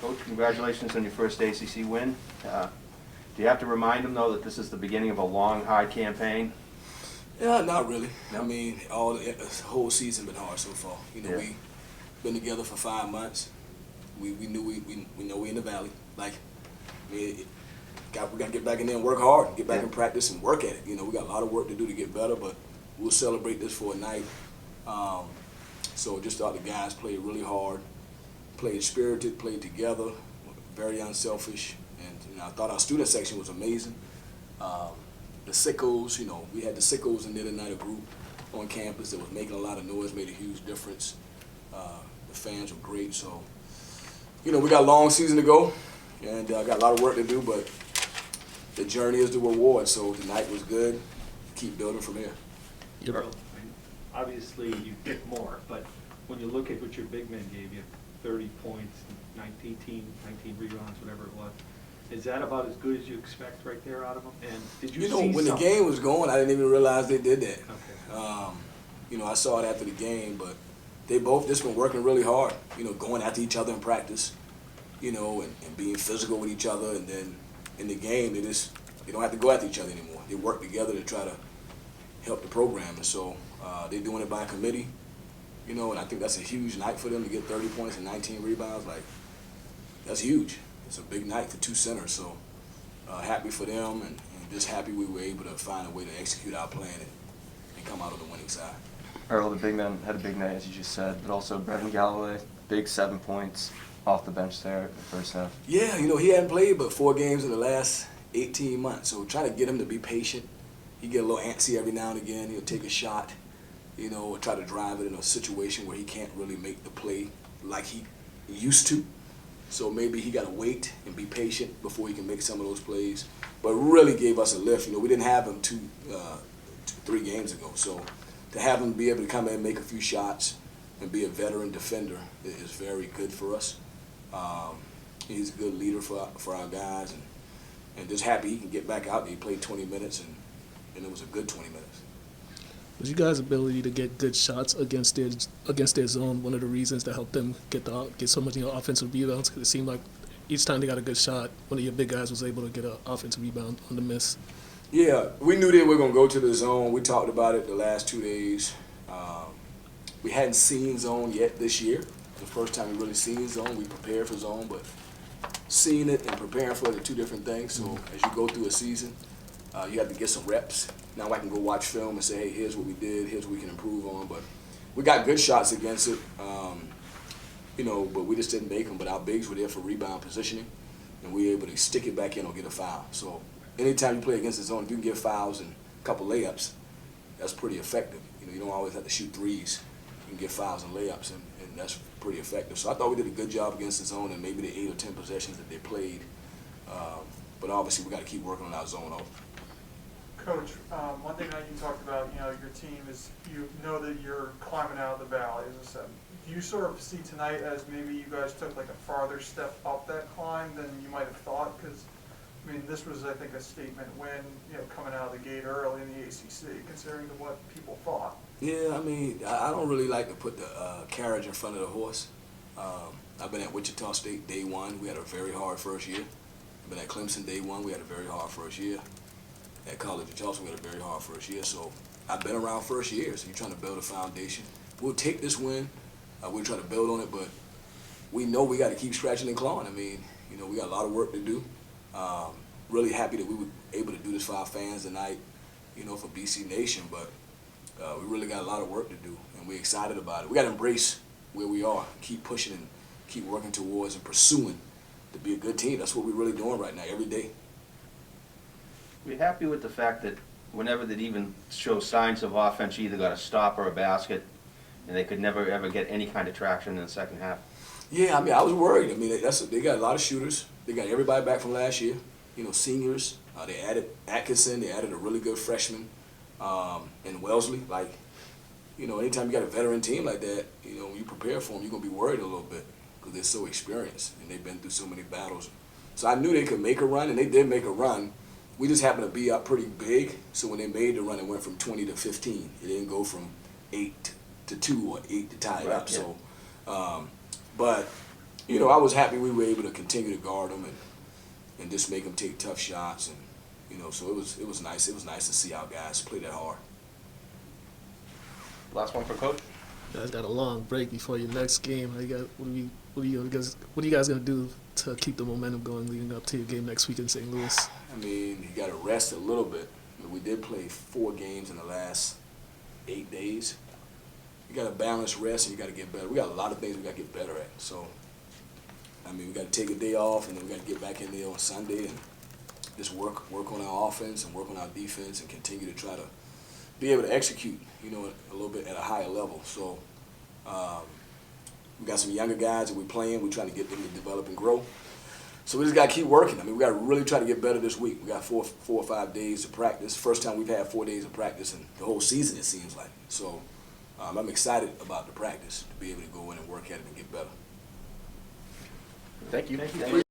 Coach, congratulations on your first ACC win. Do you have to remind them, though, that this is the beginning of a long, hard campaign? Yeah, not really. No? I mean, the whole season been hard so far. You know, Yeah. we been together for 5 months. We knew we know we in the valley. Like, I mean, we got to get back in there and work hard, get back in practice and work at it. You know, we got a lot of work to do to get better, but we'll celebrate this for a night. So just thought the guys played really hard, played spirited, played together, very unselfish, and you know, I thought our student section was amazing. The sickos, you know, we had the sickos in there tonight, a group on campus that was making a lot of noise, made a huge difference. The fans were great, so you know, we got a long season to go, and got a lot of work to do, but the journey is the reward. So tonight was good. Keep building from here. Earl, I mean, obviously you get more, but when you look at what your big men gave you, 30 points, 19 rebounds, whatever it was, is that about as good as you expect right there out of them? And did you see when something? the game was going, I didn't even realize they did that. Okay. You know, I saw it after the game, but they both just been working really hard, you know, going after each other in practice, you know, and being physical with each other. And then in the game, they don't have to go after each other anymore. They work together to try to help the program. And so they're doing it by committee, you know, and I think that's a huge night for them to get 30 points and 19 rebounds. Like, that's huge. It's a big night for two centers. So happy for them, and just happy we were able to find a way to execute our plan and come out on the winning side. Earl, the big man had a big night, as you just said, but also Brevin Galloway, big 7 points off the bench there in the first half. Yeah, you know, he hadn't played but 4 games in the last 18 months, so trying to get him to be patient. He get a little antsy every now and again. He'll take a shot, you know, or try to drive it in a situation where he can't really make the play like he used to. So maybe he got to wait and be patient before he can make some of those plays. But really gave us a lift. You know, we didn't have him 3 games ago, so to have him be able to come in and make a few shots and be a veteran defender is very good for us. He's a good leader for our guys, and just happy he can get back out there. He played 20 minutes, and it was a good 20 minutes. Was you guys' ability to get good shots against their zone one of the reasons that helped them get so many offensive rebounds? Because it seemed like each time they got a good shot, one of your big guys was able to get an offensive rebound on the miss. Yeah, we knew they were going to go to the zone. We talked about it the last 2 days. We hadn't seen zone yet this year. The first time we really seen zone. We prepared for zone, but seeing it and preparing for it are 2 different things. So as you go through a season, you have to get some reps. Now I can go watch film and say, hey, here's what we did, here's what we can improve on. But we got good shots against it, you know, but we just didn't make them. But our bigs were there for rebound positioning, and we were able to stick it back in or get a foul. So anytime you play against the zone, if you can get fouls and a couple layups, that's pretty effective. You know, you don't always have to shoot threes. You can get fouls and layups, and that's pretty effective. So I thought we did a good job against the zone and maybe the 8 or 10 possessions that they played. But obviously we got to keep working on our zone off. Coach, one thing that you talked about, you know, your team is, you know that you're climbing out of the valley, as I said. Do you sort of see tonight as maybe you guys took like a farther step up that climb than you might have thought? Because, I mean, this was, I think, a statement win, you know, coming out of the gate early in the ACC, considering what people thought. Yeah, I mean, I don't really like to put the carriage in front of the horse. I've been at Wichita State day 1. We had a very hard first year. I've been at Clemson day 1. We had a very hard first year. At college of Charleston, we had a very hard first year. So I've been around first years. So you're trying to build a foundation. We'll take this win. We'll try to build on it, but we know we got to keep scratching and clawing. I mean, you know, we got a lot of work to do. Really happy that we were able to do this for our fans tonight, you know, for BC Nation, but we really got a lot of work to do, and we're excited about it. We got to embrace where we are, keep pushing and keep working towards and pursuing to be a good team. That's what we're really doing right now, every day. We're happy with the fact that whenever they'd even show signs of offense, you either got a stop or a basket, and they could never ever get any kind of traction in the second half. Yeah, I mean, I was worried. I mean, they got a lot of shooters. They got everybody back from last year, you know, seniors. They added Atkinson. They added a really good freshman in Wellesley. Like, you know, anytime you got a veteran team like that, you know, when you prepare for them, you're going to be worried a little bit because they're so experienced and they've been through so many battles. So I knew they could make a run, and they did make a run. We just happened to be up pretty big, so when they made the run, it went from 20 to 15. It didn't go from 8 to 2 or 8 to tie it up. Yeah. So, but you know, I was happy we were able to continue to guard them and just make them take tough shots, and you know, so it was nice. It was nice to see our guys play that hard. Last one for Coach. You guys got a long break before your next game. What are you guys gonna do to keep the momentum going leading up to your game next week in St. Louis? I mean, you got to rest a little bit. But we did play 4 games in the last 8 days. You got to balance rest, and you got to get better. We got a lot of things we got to get better at. So, I mean, we got to take a day off, and then we got to get back in there on Sunday and just work on our offense and work on our defense and continue to try to be able to execute, you know, a little bit at a higher level. So, we got some younger guys that we're playing. We're trying to get them to develop and grow. So we just got to keep working. I mean, we got to really try to get better this week. We got 4 or 5 days of practice. First time we've had 4 days of practice in the whole season, it seems like. So I'm excited about the practice, to be able to go in and work at it and get better. Thank you. Thank you.